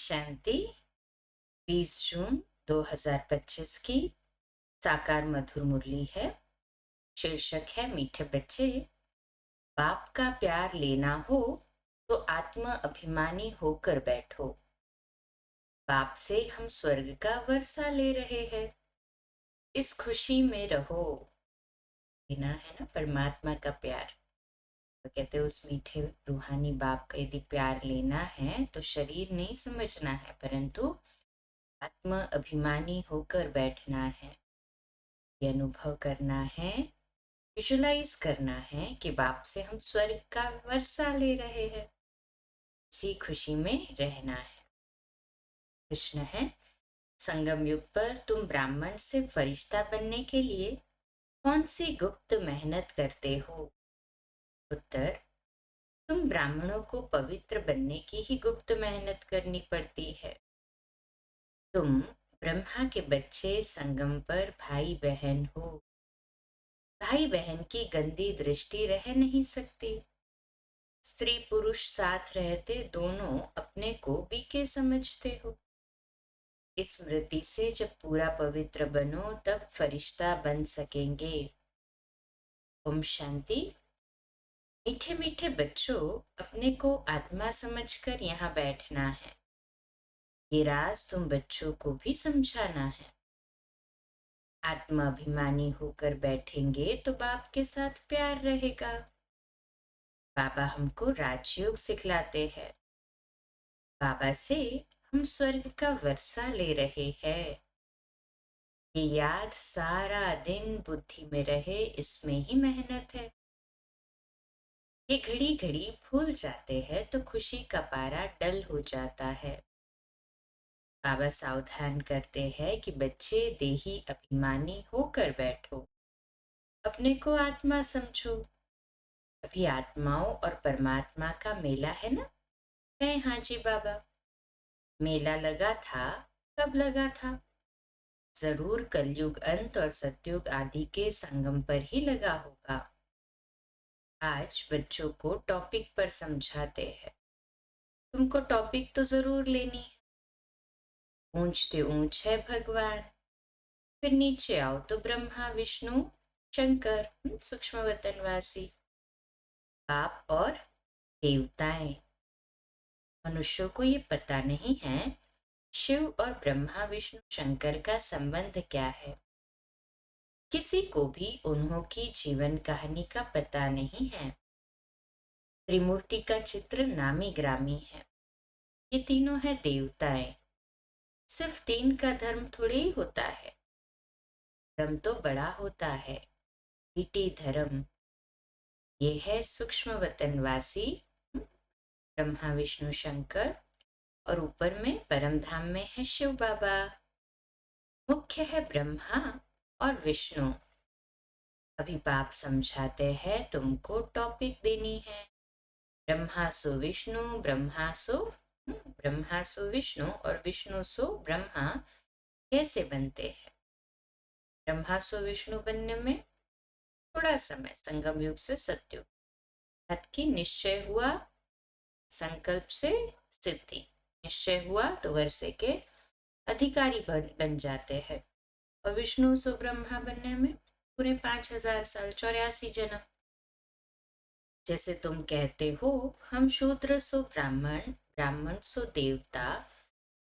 शांति 20 जून 2025 की साकार मधुर मुरली है। शीर्षक है मीठे बच्चे, बाप का प्यार लेना हो तो आत्म अभिमानी होकर बैठो। बाप से हम स्वर्ग का वर्षा ले रहे हैं, इस खुशी में रहो। लेना है ना परमात्मा का प्यार। तो कहते हैं उस मीठे रूहानी बाप का यदि प्यार लेना है तो शरीर नहीं समझना है, परंतु आत्म अभिमानी होकर बैठना है। ये अनुभव करना है, विजुलाइज करना है कि बाप से हम स्वर्ग का वर्षा ले रहे हैं, इसी खुशी में रहना है। प्रश्न है, संगम युग पर तुम ब्राह्मण से फरिश्ता बनने के लिए कौन सी गुप्त मेहनत करते हो? उत्तर, तुम ब्राह्मणों को पवित्र बनने की ही गुप्त मेहनत करनी पड़ती है। तुम ब्रह्मा के बच्चे संगम पर भाई बहन हो। भाई बहन की गंदी दृष्टि रह नहीं सकती। स्त्री पुरुष साथ रहते दोनों अपने को बीके समझते हो। इस स्मृति से जब पूरा पवित्र बनो तब फरिश्ता बन सकेंगे। ओम शांति। मीठे मीठे बच्चों, अपने को आत्मा समझकर यहाँ बैठना है। ये राज तुम बच्चों को भी समझाना है। आत्माभिमानी होकर बैठेंगे तो बाप के साथ प्यार रहेगा। बाबा हमको राजयोग सिखलाते हैं। बाबा से हम स्वर्ग का वर्षा ले रहे हैं। ये याद सारा दिन बुद्धि में रहे, इसमें ही मेहनत है। ये घड़ी घड़ी भूल जाते हैं तो खुशी का पारा डल हो जाता है। बाबा सावधान करते हैं कि बच्चे देही अभिमानी होकर बैठो, अपने को आत्मा समझो। अभी आत्माओं और परमात्मा का मेला है ना? है हाँ जी बाबा। मेला लगा था, कब लगा था? जरूर कलयुग अंत और सतयुग आदि के संगम पर ही लगा होगा। आज बच्चों को टॉपिक पर समझाते हैं। तुमको टॉपिक तो जरूर लेनी है। ऊंचते ऊंच है भगवान, फिर नीचे आओ तो ब्रह्मा विष्णु शंकर, सूक्ष्म वतनवासी, बाप और देवताएं। मनुष्यों को ये पता नहीं है शिव और ब्रह्मा विष्णु शंकर का संबंध क्या है। किसी को भी उन्हों की जीवन कहानी का पता नहीं है। त्रिमूर्ति का चित्र नामी ग्रामी है। ये तीनों है देवताएं। सिर्फ तीन का धर्म थोड़े ही होता है, धर्म तो बड़ा होता है, ईटी धर्म। ये है सूक्ष्म वतनवासी ब्रह्मा विष्णु शंकर, और ऊपर में परम धाम में है शिव बाबा। मुख्य है ब्रह्मा और विष्णु। अभी बाप समझाते हैं, तुमको टॉपिक देनी है। ब्रह्मा सो विष्णु, ब्रह्मा सो विष्णु और विष्णु सो ब्रह्मा कैसे बनते हैं? ब्रह्मा सो विष्णु बनने में थोड़ा समय, संगम युग से सतयुग, हद की निश्चय हुआ, संकल्प से सिद्धि। निश्चय हुआ तो वर्षे के अधिकारी बन जाते हैं। और विष्णु सो ब्रह्मा बनने में पूरे 5000 साल, 84 जन्म। जैसे तुम कहते हो हम शूद्र सो ब्राह्मण, ब्राह्मण सो देवता,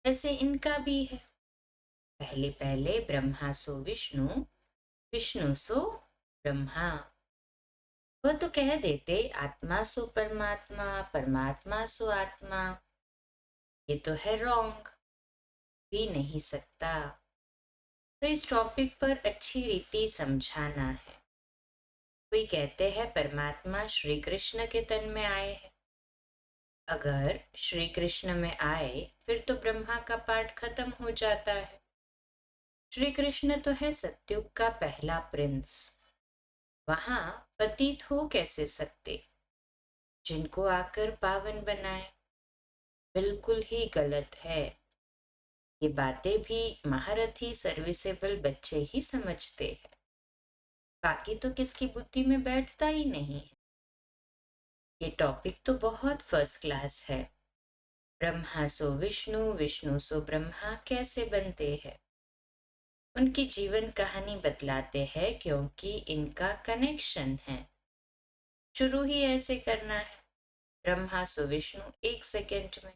ऐसे इनका भी है। पहले पहले ब्रह्मा सो विष्णु, विष्णु सो ब्रह्मा। वह तो कह देते आत्मा सो परमात्मा, परमात्मा सो आत्मा। ये तो है रॉन्ग, भी नहीं सकता। तो इस टॉपिक पर अच्छी रीति समझाना है। कोई कहते हैं परमात्मा श्री कृष्ण के तन में आए हैं। अगर श्री कृष्ण में आए फिर तो ब्रह्मा का पाठ खत्म हो जाता है। श्री कृष्ण तो है सतयुग का पहला प्रिंस, वहां पतित हो कैसे सकते? जिनको आकर पावन बनाए, बिल्कुल ही गलत है। ये बातें भी महारथी सर्विसेबल बच्चे ही समझते हैं, बाकी तो किसकी बुद्धि में बैठता ही नहीं है। ये टॉपिक तो बहुत फर्स्ट क्लास है। ब्रह्मा सो विष्णु, विष्णु सो ब्रह्मा कैसे बनते हैं। उनकी जीवन कहानी बतलाते हैं क्योंकि इनका कनेक्शन है। शुरू ही ऐसे करना है। ब्रह्मा सो विष्णु 1 सेकंड में,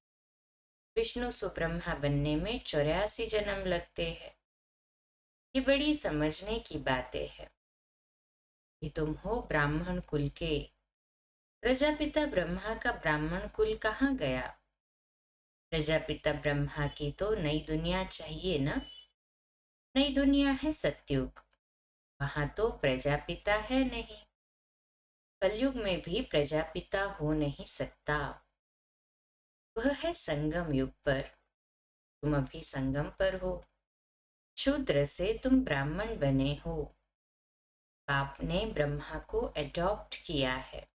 विष्णु सो ब्रह्मा बनने में 84 जन्म लगते हैं। ये बड़ी समझने की बातें हैं कि तुम हो ब्राह्मण कुल के। प्रजापिता ब्रह्मा का ब्राह्मण कुल कहाँ गया। प्रजापिता ब्रह्मा की तो नई दुनिया चाहिए ना। नई दुनिया है सतयुग, वहां तो प्रजापिता है नहीं। कलयुग में भी प्रजापिता हो नहीं सकता। वह है संगम युग पर। तुम अभी संगम पर हो। शूद्र से तुम ब्राह्मण बने हो। बाप ने ब्रह्मा को अडॉप्ट किया है।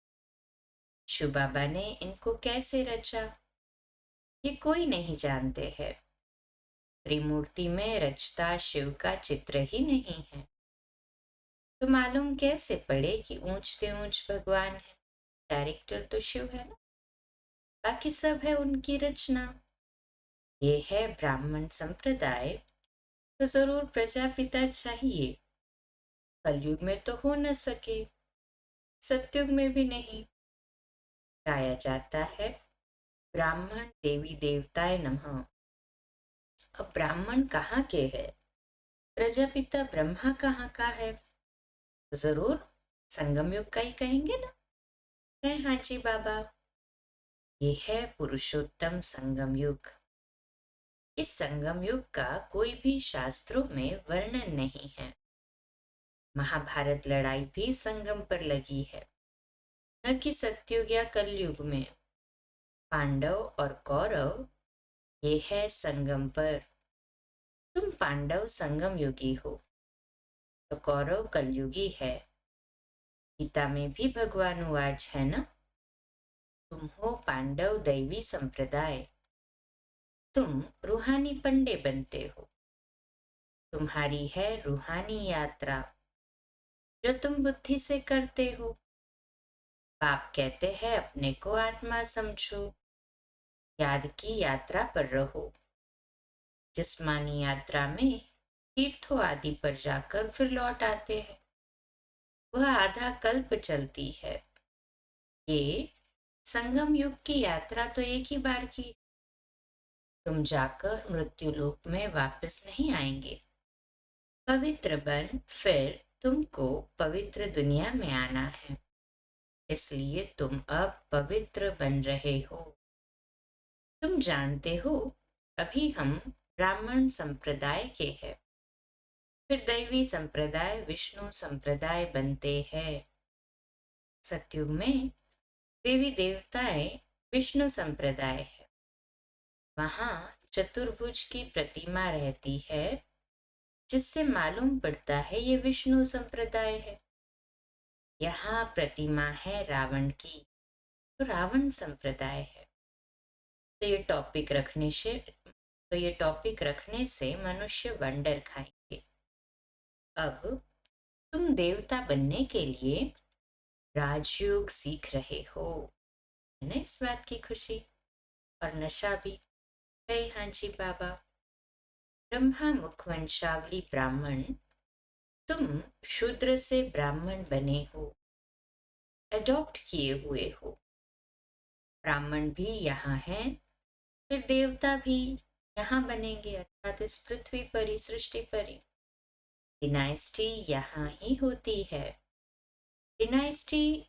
शिव बाबा ने इनको कैसे रचा, ये कोई नहीं जानते हैं। त्रिमूर्ति में रचता शिव का चित्र ही नहीं है, तो मालूम कैसे पड़े कि ऊंच से ऊंच भगवान है। डायरेक्टर तो शिव है ना, बाकी सब है उनकी रचना। ये है ब्राह्मण संप्रदाय, तो जरूर प्रजापिता चाहिए। कलयुग में तो हो न सके, सतयुग में भी नहीं। गाया जाता है ब्राह्मण देवी देवताए नमः। अब ब्राह्मण कहाँ के है, प्रजापिता ब्रह्मा कहाँ का है। जरूर संगम युग का ही कहेंगे ना। है हाँ जी बाबा, ये है पुरुषोत्तम संगम युग। इस संगम युग का कोई भी शास्त्रों में वर्णन नहीं है। महाभारत लड़ाई भी संगम पर लगी है, न कि सतयुग या कलयुग में। पांडव और कौरव ये है संगम पर। तुम पांडव संगम युगी हो, तो कौरव कलयुगी है। गीता में भी भगवान उवाच है ना, तुम हो पांडव दैवी संप्रदाय। तुम रूहानी पंडे बनते हो। तुम्हारी है रूहानी यात्रा, जो तुम बुद्धि से करते हो। बाप कहते हैं अपने को आत्मा समझो, याद की यात्रा पर रहो। जिस्मानी यात्रा में तीर्थों आदि पर जाकर फिर लौट आते हैं। वह आधा कल्प चलती है। ये संगम युग की यात्रा तो एक ही बार की। तुम जाकर मृत्यु लोक में वापस नहीं आएंगे। पवित्र बन फिर तुमको पवित्र दुनिया में आना है। इसलिए तुम अब पवित्र बन रहे हो। तुम जानते हो अभी हम ब्राह्मण संप्रदाय के हैं, फिर दैवी संप्रदाय विष्णु संप्रदाय बनते हैं। सतयुग में देवी देवताएं विष्णु संप्रदाय है। वहां चतुर्भुज की प्रतिमा रहती है, जिससे मालूम पड़ता है ये विष्णु संप्रदाय है। यहाँ प्रतिमा है रावण की, तो रावण संप्रदाय है। तो ये टॉपिक रखने से मनुष्य वंडर खाएंगे। अब तुम देवता बनने के लिए राजयोग सीख रहे हो, है ना इस बात की खुशी। और नशा भी है हाँ जी बाबा। ब्रह्मा मुख वंशावली ब्राह्मण, तुम शूद्र से ब्राह्मण बने हो, अडॉप्ट किए हुए हो। ब्राह्मण भी यहाँ है, फिर देवता भी यहाँ बनेंगे, अर्थात इस पृथ्वी पर ही, सृष्टि पर ही। डिनाइस्टी यहाँ ही होती है। डिनाइस्टी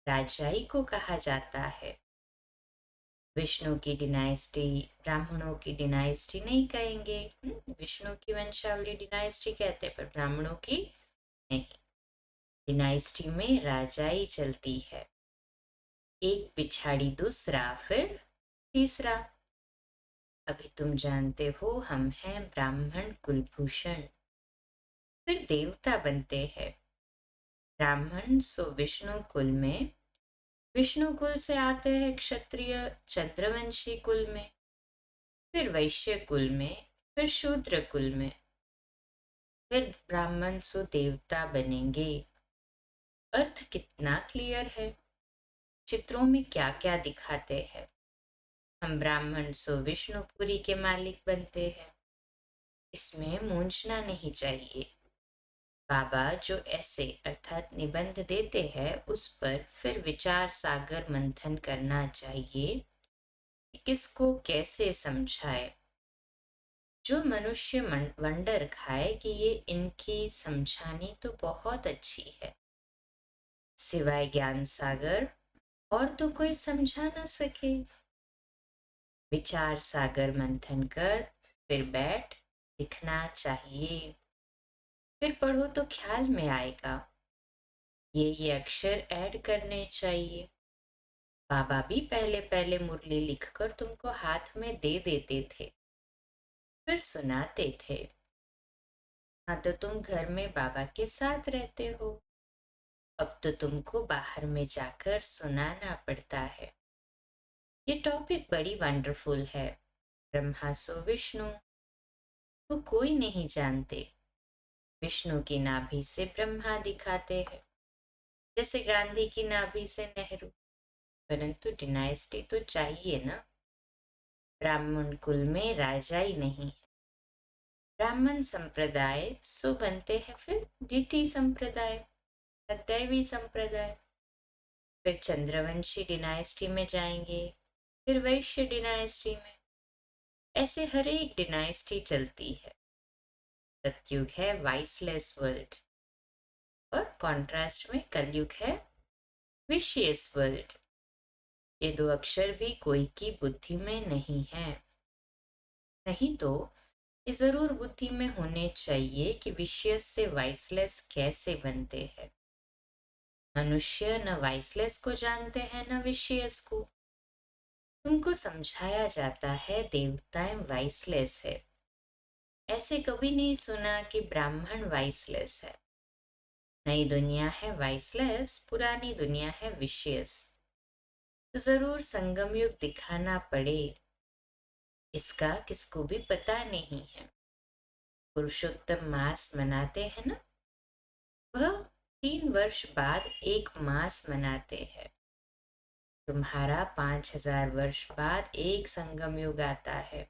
राजाई को कहा जाता है। विष्णु की डिनाइस्टी ब्राह्मणों की डिनाइस्टी नहीं कहेंगे। विष्णु की वंशावली डिनाइस्टी कहते, पर ब्राह्मणों की नहीं। डिनाइस्टी में राजाई चलती है, एक पिछाड़ी दूसरा फिर तीसरा। अभी तुम जानते हो हम हैं ब्राह्मण कुलभूषण, फिर देवता बनते हैं। ब्राह्मण सो विष्णु कुल में, विष्णु कुल से आते हैं क्षत्रिय चंद्रवंशी कुल में, फिर वैश्य कुल में, फिर शूद्र कुल में, फिर ब्राह्मण सो देवता बनेंगे। अर्थ कितना क्लियर है, चित्रों में क्या क्या दिखाते हैं। हम ब्राह्मण सो विष्णुपुरी के मालिक बनते हैं। इसमें मूंझना नहीं चाहिए। बाबा जो ऐसे अर्थात निबंध देते हैं उस पर फिर विचार सागर मंथन करना चाहिए कि किसको कैसे समझाए। जो मनुष्य वंडर खाए कि ये इनकी समझानी तो बहुत अच्छी है, सिवाय ज्ञान सागर और तो कोई समझा ना सके। विचार सागर मंथन कर फिर बैठ लिखना चाहिए। फिर पढ़ो तो ख्याल में आएगा। ये अक्षर ऐड करने चाहिए। बाबा भी पहले पहले मुरली लिखकर तुमको हाथ में दे देते थे, फिर सुनाते थे। हाँ तो तुम घर में बाबा के साथ रहते हो, अब तो तुमको बाहर में जाकर सुनाना पड़ता है। ये टॉपिक बड़ी वंडरफुल है। ब्रह्मा सो विष्णु को कोई नहीं जानते। विष्णु की नाभि से ब्रह्मा दिखाते हैं, जैसे गांधी की नाभि से नेहरू। परंतु डिनाइस्टी तो चाहिए ना। ब्राह्मण कुल में राजा ही नहीं है। ब्राह्मण संप्रदाय सो बनते हैं फिर डीटी संप्रदाय, दैवी संप्रदाय। फिर चंद्रवंशी डिनाइस्टी में जाएंगे, फिर वैश्य डिनाइस्टी में। ऐसे हर एक डिनाइस्टी चलती है। सतयुग है वाइसलेस वर्ल्ड और कॉन्ट्रास्ट में कलयुग है विशियस वर्ल्ड। ये दो अक्षर भी कोई की बुद्धि में नहीं है। नहीं तो ये जरूर बुद्धि में होने चाहिए कि विशियस से वाइसलेस कैसे बनते हैं। मनुष्य न वाइसलेस को जानते हैं न विशियस को। तुमको समझाया जाता है देवताएं वाइसलेस है। ऐसे कभी नहीं सुना कि ब्राह्मण वाइसलेस है। नई दुनिया है वाइसलेस, पुरानी दुनिया है विशियस। तो जरूर संगम युग दिखाना पड़े। इसका किसको भी पता नहीं है। पुरुषोत्तम मास मनाते हैं ना, वह 3 वर्ष बाद एक मास मनाते हैं। तुम्हारा 5000 वर्ष बाद एक संगम युग आता है।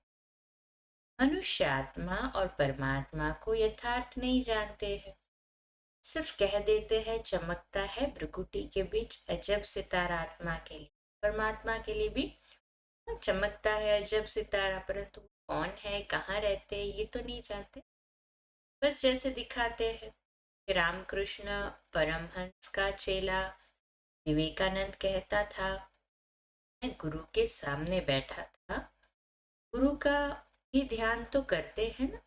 मनुष्य आत्मा और परमात्मा को यथार्थ नहीं जानते हैं। सिर्फ कह देते हैं चमकता है भ्रुकुटी के बीच अजब सितारा। आत्मा के लिए परमात्मा के लिए भी चमकता है अजब सितारा, परंतु कौन है कहाँ रहते हैं ये तो नहीं जानते। बस जैसे दिखाते हैं। रामकृष्ण परमहंस का चेला विवेकानंद कहता था, मैं गुरु के सामने बैठा था, गुरु का ही ध्यान तो करते हैं ना।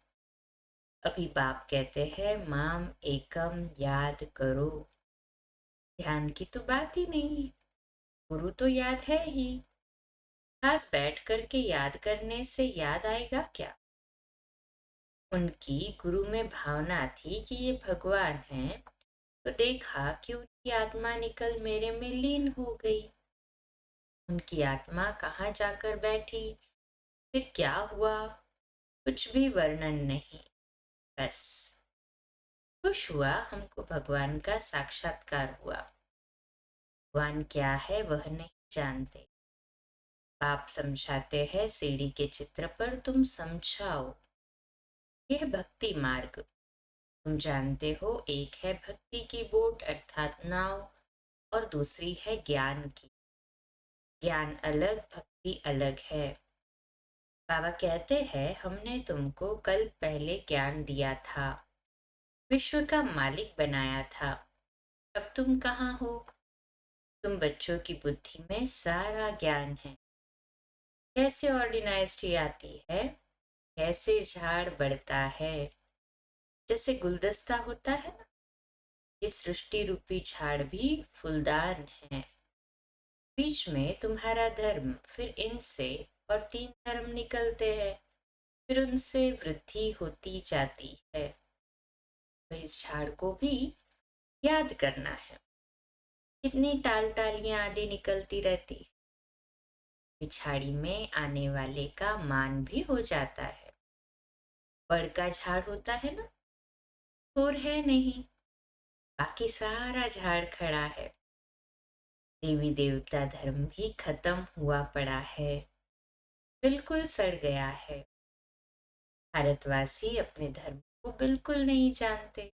अभी बाप कहते हैं माम एकम याद करो। ध्यान की तो बात ही नहीं। गुरु तो याद है ही। खास बैठ करके याद करने से याद आएगा क्या। उनकी गुरु में भावना थी कि ये भगवान है, तो देखा कि उनकी आत्मा निकल मेरे में लीन हो गई। उनकी आत्मा कहाँ जाकर बैठी, फिर क्या हुआ, कुछ भी वर्णन नहीं। बस खुश हुआ हमको भगवान का साक्षात्कार हुआ। भगवान क्या है वह नहीं जानते। बाप समझाते हैं सीढ़ी के चित्र पर तुम समझाओ। यह भक्ति मार्ग। तुम जानते हो एक है भक्ति की बोट अर्थात नाव और दूसरी है ज्ञान की। ज्ञान अलग भक्ति अलग है। बाबा कहते हैं हमने तुमको कल पहले ज्ञान दिया था, विश्व का मालिक बनाया था। अब तुम कहाँ हो। तुम बच्चों की बुद्धि में सारा ज्ञान है। कैसे ऑर्डिनाइज्ड आती है, कैसे झाड़ बढ़ता है। जैसे गुलदस्ता होता है ना, ये सृष्टि रूपी झाड़ भी फूलदान है। बीच में तुम्हारा धर्म, फिर इनसे और 3 धर्म निकलते हैं, फिर उनसे वृद्धि होती जाती है। तो इस झाड़ को भी याद करना है। कितनी टाल टालियां आदि निकलती रहती। पिछाड़ी में आने वाले का मान भी हो जाता है। बड़ का झाड़ होता है ना, छोर है नहीं, बाकी सारा झाड़ खड़ा है। देवी देवता धर्म भी खत्म हुआ पड़ा है। बिल्कुल सड़ गया है। भारतवासी अपने धर्म को बिल्कुल नहीं जानते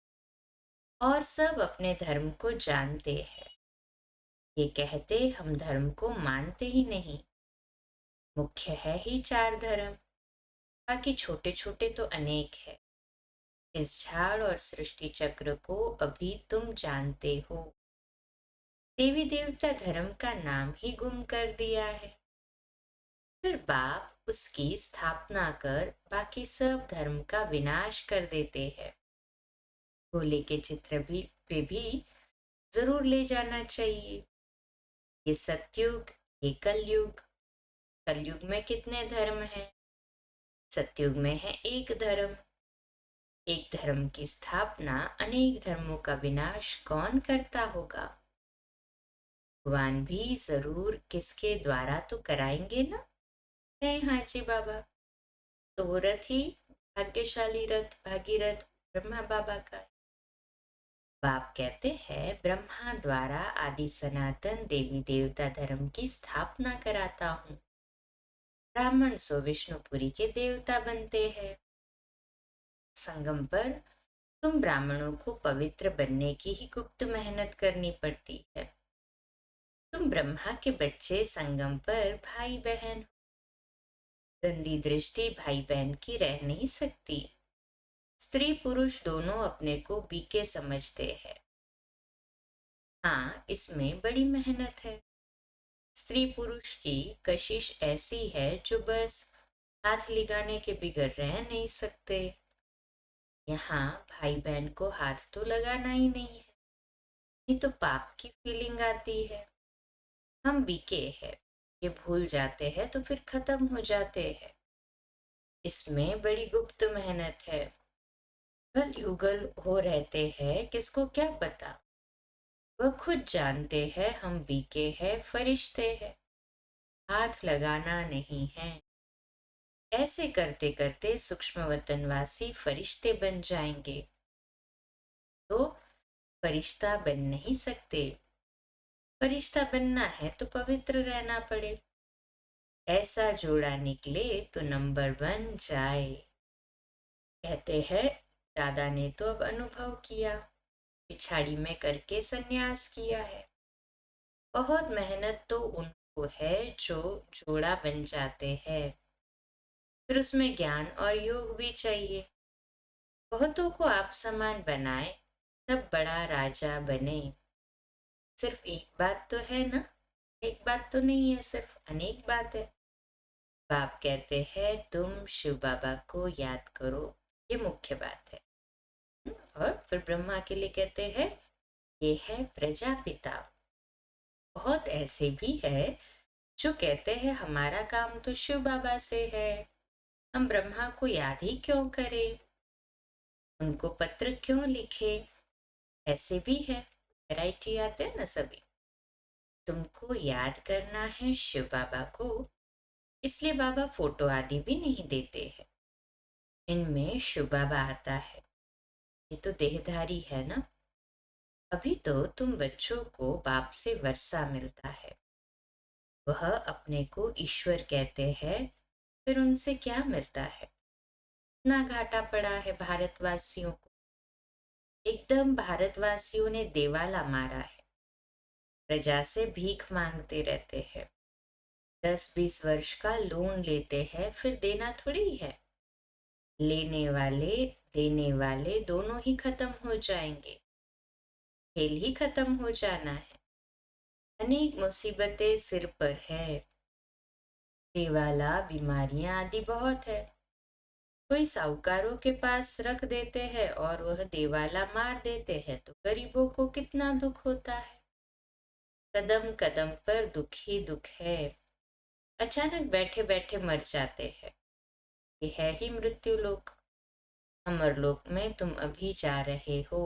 और सब अपने धर्म को जानते हैं। ये कहते हम धर्म को मानते ही नहीं। मुख्य है ही चार धर्म, बाकी छोटे छोटे तो अनेक है। इस झाड़ और सृष्टि चक्र को अभी तुम जानते हो। देवी देवता धर्म का नाम ही गुम कर दिया है। फिर बाप उसकी स्थापना कर बाकी सब धर्म का विनाश कर देते हैं। भोले के चित्र भी पे भी जरूर ले जाना चाहिए। ये सतयुग, ये कलयुग। कलयुग में कितने धर्म हैं? सतयुग में है एक धर्म। एक धर्म की स्थापना अनेक धर्मों का विनाश कौन करता होगा? भगवान भी जरूर किसके द्वारा तो कराएंगे ना। है हाँ जी बाबा। तो वो रथ ही भाग्यशाली रथ भागीरथ ब्रह्मा बाबा का। बाप कहते हैं ब्रह्मा द्वारा आदि सनातन देवी देवता धर्म की स्थापना कराता हूँ। ब्राह्मण सो विष्णुपुरी के देवता बनते हैं। संगम पर तुम ब्राह्मणों को पवित्र बनने की ही गुप्त मेहनत करनी पड़ती है। तुम ब्रह्मा के बच्चे संगम पर भाई बहन। गंदी दृष्टि भाई बहन की रह नहीं सकती। स्त्री पुरुष दोनों अपने को बीके समझते हैं। हाँ, इसमें बड़ी मेहनत है। स्त्री पुरुष की कशिश ऐसी है जो बस हाथ लगाने के बिगड़ रह नहीं सकते। यहाँ भाई बहन को हाथ तो लगाना ही नहीं है, नहीं तो पाप की फीलिंग आती है। हम बीके हैं, ये भूल जाते हैं तो फिर खत्म हो जाते हैं। इसमें बड़ी गुप्त मेहनत है। भल युगल हो रहते हैं, किसको क्या पता। वह खुद जानते हैं हम बीके हैं, फरिश्ते हैं। हाथ लगाना नहीं है। ऐसे करते करते सूक्ष्म वतनवासी फरिश्ते बन जाएंगे। तो फरिश्ता बन नहीं सकते। फरिश्ता बनना है तो पवित्र रहना पड़े। ऐसा जोड़ा निकले तो नंबर 1 जाए। कहते हैं दादा ने तो अब अनुभव किया, पिछाड़ी में करके सन्यास किया है। बहुत मेहनत तो उनको है जो जोड़ा बन जाते हैं। फिर उसमें ज्ञान और योग भी चाहिए। बहुतों को आप समान बनाए तब बड़ा राजा बने। सिर्फ एक बात तो है ना। एक बात तो नहीं है, सिर्फ अनेक बात है। बाप कहते हैं तुम शिव बाबा को याद करो, ये मुख्य बात है। और फिर ब्रह्मा के लिए कहते हैं ये है प्रजापिता। बहुत ऐसे भी है जो कहते हैं हमारा काम तो शिव बाबा से है, हम ब्रह्मा को याद ही क्यों करें, उनको पत्र क्यों लिखे। ऐसे भी है, वैरायटी आते हैं ना सभी। तुमको याद करना है शिव बाबा को, इसलिए बाबा फोटो आदि भी नहीं देते हैं। इनमें शिव बाबा आता है। ये तो देहधारी है ना। अभी तो तुम बच्चों को बाप से वर्षा मिलता है। वह अपने को ईश्वर कहते हैं। फिर उनसे क्या मिलता है? ना घाटा पड़ा है भारतवासियों को। एकदम भारतवासियों ने देवाला मारा है। प्रजा से भीख मांगते रहते हैं। 10-20 वर्ष का लोन लेते हैं, फिर देना थोड़ी है। लेने वाले देने वाले दोनों ही खत्म हो जाएंगे। खेल ही खत्म हो जाना है। अनेक मुसीबतें सिर पर है। देवाला, बीमारियां आदि बहुत है। कोई साहूकारों के पास रख देते हैं और वह देवाला मार देते हैं तो गरीबों को कितना दुख होता है। कदम कदम पर दुख ही दुख है। अचानक बैठे बैठे मर जाते हैं। ये है ही मृत्यु लोक। अमरलोक में तुम अभी जा रहे हो।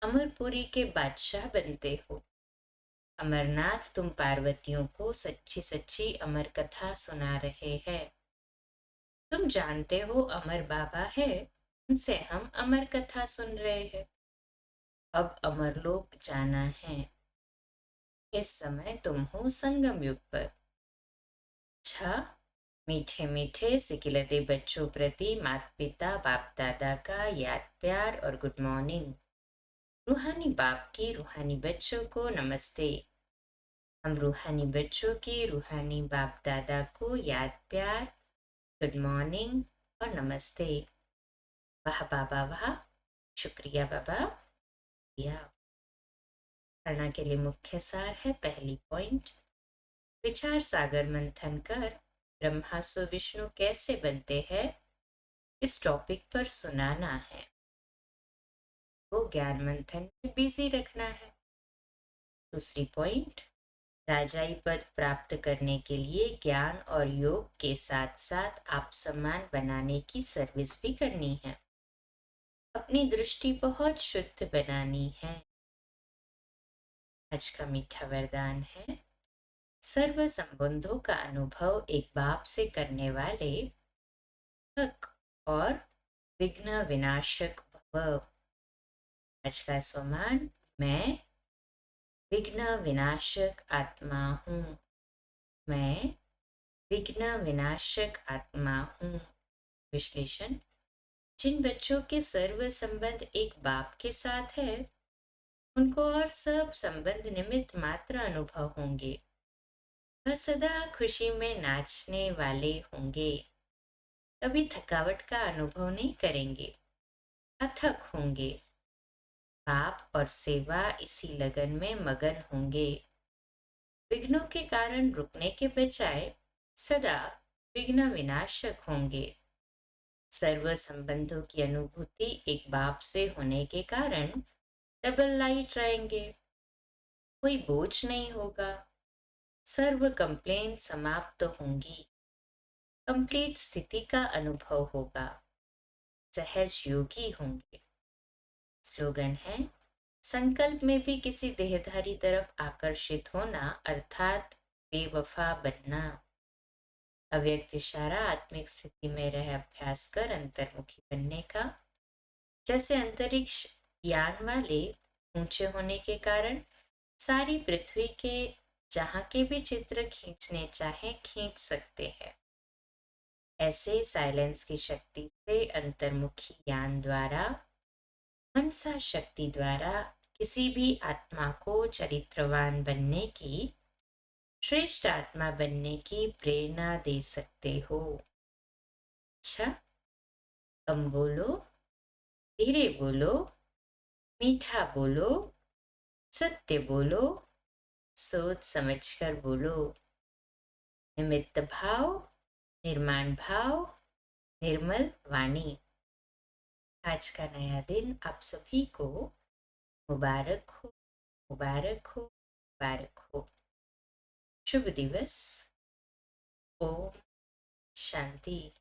अमरपुरी के बादशाह बनते हो। अमरनाथ तुम पार्वतियों को सच्ची सच्ची अमर कथा सुना रहे हैं। तुम जानते हो अमर बाबा है, उनसे हम अमर कथा सुन रहे हैं। अब अमरलोक जाना है। इस समय तुम हो संगम युग पर। अच्छा, मीठे मीठे सिकिलते बच्चों प्रति माता पिता बाप दादा का याद प्यार और गुड मॉर्निंग। रूहानी बाप की रूहानी बच्चों को नमस्ते। हम रूहानी बच्चों की रूहानी बाप दादा को याद प्यार, गुड मॉर्निंग और नमस्ते। वाह बाबा वाह, शुक्रिया बाबा। या करना के लिए मुख्य सार है। पहली पॉइंट, विचार सागर मंथन कर ब्रह्मा सो विष्णु कैसे बनते हैं इस टॉपिक पर सुनाना है। वो ज्ञान मंथन में बिजी रखना है। दूसरी पॉइंट, राजाई पद प्राप्त करने के लिए ज्ञान और योग के साथ साथ आप सम्मान बनाने की सर्विस भी करनी है। अपनी दृष्टि बहुत शुद्ध बनानी है। आज का मीठा वरदान है, सर्व संबंधों का अनुभव एक बाप से करने वाले हक और विघ्न विनाशक भव। आज का स्वमान, मैं विघ्न विनाशक आत्मा हूँ। मैं विघ्न विनाशक आत्मा हूँ। विश्लेषण, जिन बच्चों के सर्व संबंध एक बाप के साथ है, उनको और सब संबंध निमित्त मात्र अनुभव होंगे। वह सदा खुशी में नाचने वाले होंगे। कभी थकावट का अनुभव नहीं करेंगे। अथक होंगे। पाप और सेवा इसी लगन में मगन होंगे। विघ्नों के कारण रुकने के बजाय सदा विघ्न विनाशक होंगे। सर्व संबंधों की अनुभूति एक बाप से होने के कारण डबल लाइट रहेंगे। कोई बोझ नहीं होगा। सर्व कंप्लेन समाप्त होंगी। कंप्लीट स्थिति का अनुभव होगा। सहज योगी होंगे। स्लोगन है, संकल्प में भी किसी देहधारी तरफ आकर्षित होना अर्थात बेवफा बनना। अव्यक्त इशारा आत्मिक स्थिति में रह अभ्यास कर अंतर्मुखी बनने का। जैसे अंतरिक्ष यान वाले ऊंचे होने के कारण सारी पृथ्वी के जहां के भी चित्र खींचने चाहे खींच सकते हैं। ऐसे साइलेंस की शक्ति से अंतर्मुखी ज्ञान द्वारा, मनसा शक्ति द्वारा किसी भी आत्मा को चरित्रवान बनने की, श्रेष्ठ आत्मा बनने की प्रेरणा दे सकते हो। अच्छा, कम बोलो, धीरे बोलो, मीठा बोलो, सत्य बोलो, सोच समझकर बोलो। निमित्त भाव, निर्माण भाव, निर्मल वाणी। आज का नया दिन आप सभी को मुबारक हो, मुबारक हो, मुबारक हो। शुभ दिवस। ओम शांति।